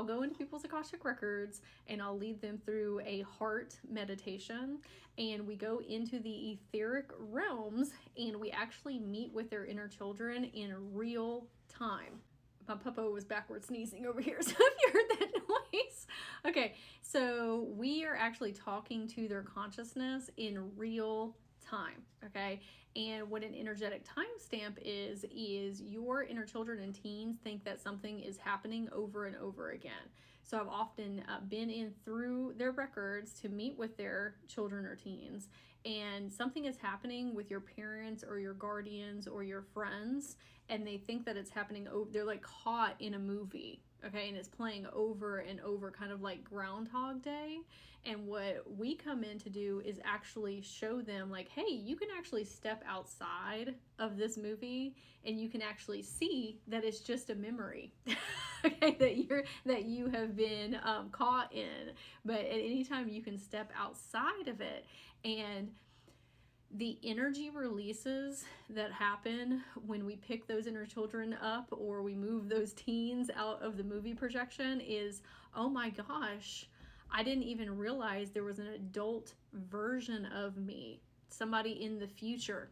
I'll go into people's Akashic records and I'll lead them through a heart meditation, and we go into the etheric realms and we actually meet with their inner children in real time. My puppo was backward sneezing over here, so if you heard that noise. Okay, so we are actually talking to their consciousness in real time, okay? And what an energetic timestamp is your inner children and teens think that something is happening over and over again. So I've often been in through their records to meet with their children or teens, and something is happening with your parents or your guardians or your friends, and they think that it's happening over, they're like caught in a movie, okay, and it's playing over and over, kind of like Groundhog Day. And what we come in to do is actually show them like, hey, you can actually step outside of this movie and you can actually see that it's just a memory okay, that you have been caught in. But at any time you can step outside of it, and the energy releases that happen when we pick those inner children up or we move those teens out of the movie projection is, oh my gosh, I didn't even realize there was an adult version of me, somebody in the future.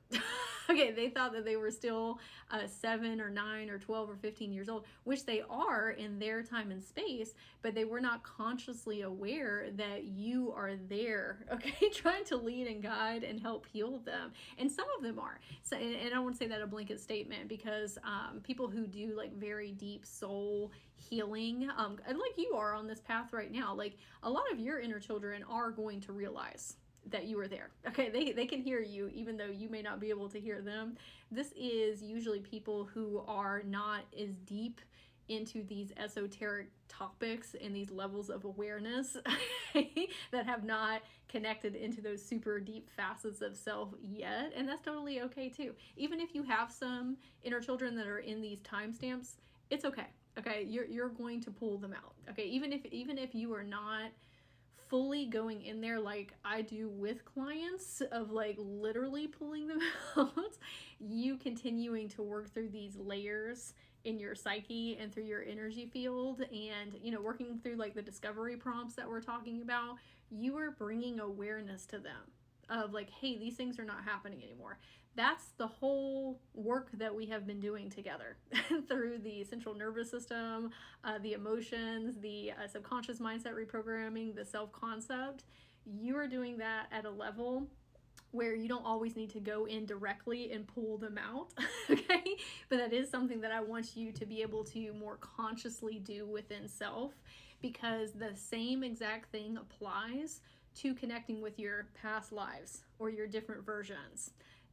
Okay, they thought that they were still 7 or 9 or 12 or 15 years old, which they are in their time and space, but they were not consciously aware that you are there, okay, trying to lead and guide and help heal them. And some of them are. So, and I won't say that a blanket statement, because people who do like very deep soul healing, and like you are on this path right now, like a lot of your inner children are going to realize that you are there. Okay, they can hear you even though you may not be able to hear them. This is usually people who are not as deep into these esoteric topics and these levels of awareness that have not connected into those super deep facets of self yet. And that's totally okay too. Even if you have some inner children that are in these timestamps, it's okay. Okay, you're going to pull them out. Okay, even if you are not fully going in there like I do with clients, of like literally pulling them out, you continuing to work through these layers in your psyche and through your energy field, and working through like the discovery prompts that we're talking about, you are bringing awareness to them of like, hey, these things are not happening anymore. That's the whole work that we have been doing together through the central nervous system, the emotions, the subconscious mindset reprogramming, the self-concept. You are doing that at a level where you don't always need to go in directly and pull them out, okay? But that is something that I want you to be able to more consciously do within self, because the same exact thing applies to connecting with your past lives or your different versions.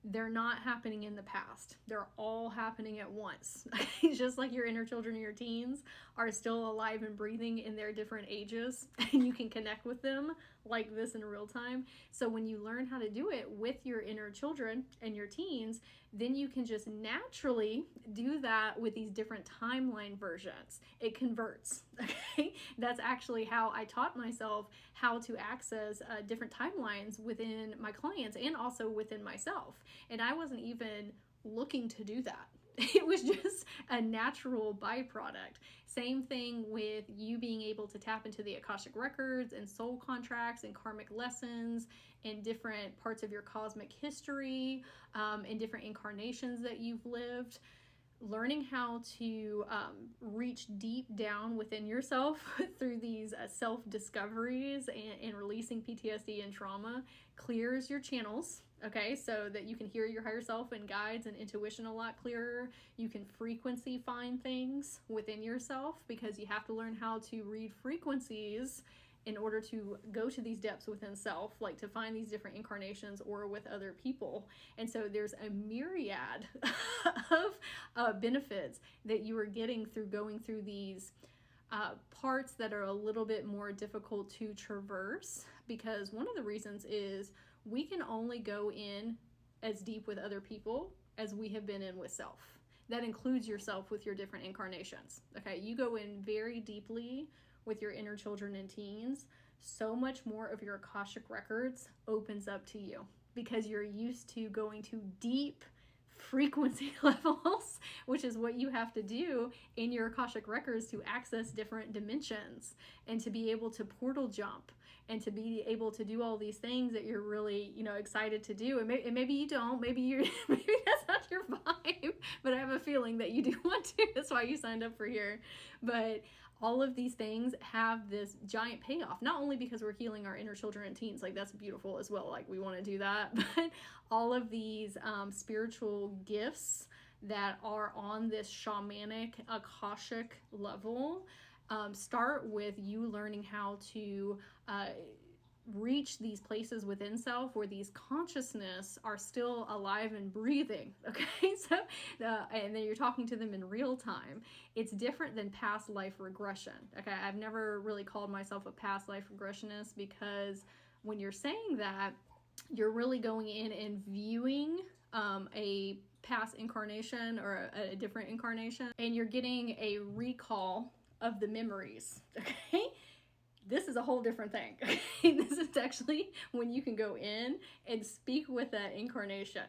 They're not happening in the past. They're all happening at once. Just like your inner children and your teens are still alive and breathing in their different ages, and you can connect with them like this in real time. So when you learn how to do it with your inner children and your teens, then you can just naturally do that with these different timeline versions. It converts, okay? That's actually how I taught myself how to access different timelines within my clients and also within myself. And I wasn't even looking to do that. It was just a natural byproduct. Same thing with you being able to tap into the Akashic records and soul contracts and karmic lessons and different parts of your cosmic history and different incarnations that you've lived. Learning how to reach deep down within yourself through these self-discoveries and releasing PTSD and trauma clears your channels, okay, so that you can hear your higher self and guides and intuition a lot clearer. You can frequency find things within yourself, because you have to learn how to read frequencies in order to go to these depths within self, like to find these different incarnations or with other people. And so there's a myriad of benefits that you are getting through going through these parts that are a little bit more difficult to traverse, because one of the reasons is we can only go in as deep with other people as we have been in with self. That includes yourself with your different incarnations. Okay, you go in very deeply with your inner children and teens, so much more of your Akashic records opens up to you, because you're used to going to deep frequency levels, which is what you have to do in your Akashic records to access different dimensions and to be able to portal jump and to be able to do all these things that you're really, excited to do. And maybe you don't, maybe that's not your vibe, but I have a feeling that you do want to. That's why you signed up for here. But all of these things have this giant payoff, not only because we're healing our inner children and teens, like that's beautiful as well, like we want to do that, but all of these spiritual gifts that are on this shamanic Akashic level start with you learning how to reach these places within self where these consciousness are still alive and breathing. Okay, so and then you're talking to them in real time. It's different than past life regression. Okay, I've never really called myself a past life regressionist, because when you're saying that, you're really going in and viewing a past incarnation or a different incarnation, and you're getting a recall of the memories. Okay, this is a whole different thing. This is actually when you can go in and speak with that incarnation,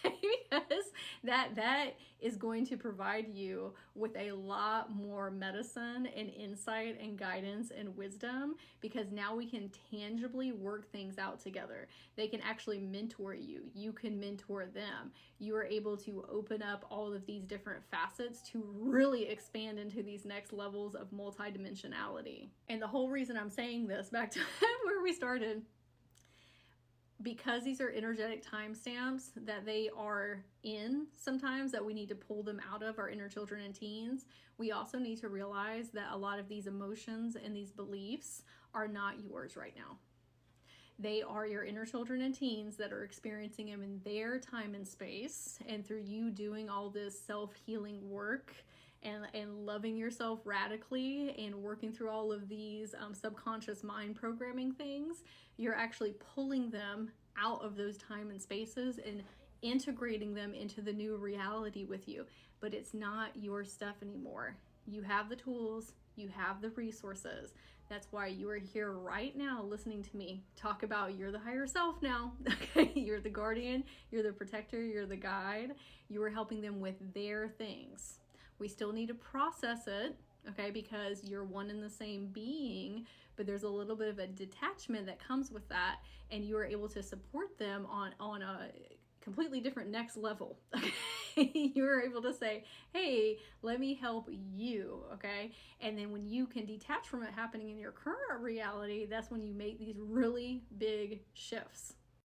because that is going to provide you with a lot more medicine and insight and guidance and wisdom, because now we can tangibly work things out together. They can actually mentor you. You can mentor them. You are able to open up all of these different facets to really expand into these next levels of multidimensionality. And the whole reason I'm saying this, back to where we started, because these are energetic timestamps that they are in sometimes, that we need to pull them out of our inner children and teens, we also need to realize that a lot of these emotions and these beliefs are not yours right now. They are your inner children and teens that are experiencing them in their time and space, and through you doing all this self-healing work and loving yourself radically and working through all of these subconscious mind programming things, you're actually pulling them out of those time and spaces and integrating them into the new reality with you. But it's not your stuff anymore. You have the tools, you have the resources. That's why you are here right now listening to me talk about you're the higher self now. Okay, you're the guardian, you're the protector, you're the guide. You are helping them with their things. We still need to process it, okay, because you're one and the same being, but there's a little bit of a detachment that comes with that, and you are able to support them on a completely different next level. Okay, you're able to say, hey, let me help you. Okay, and then when you can detach from it happening in your current reality, that's when you make these really big shifts.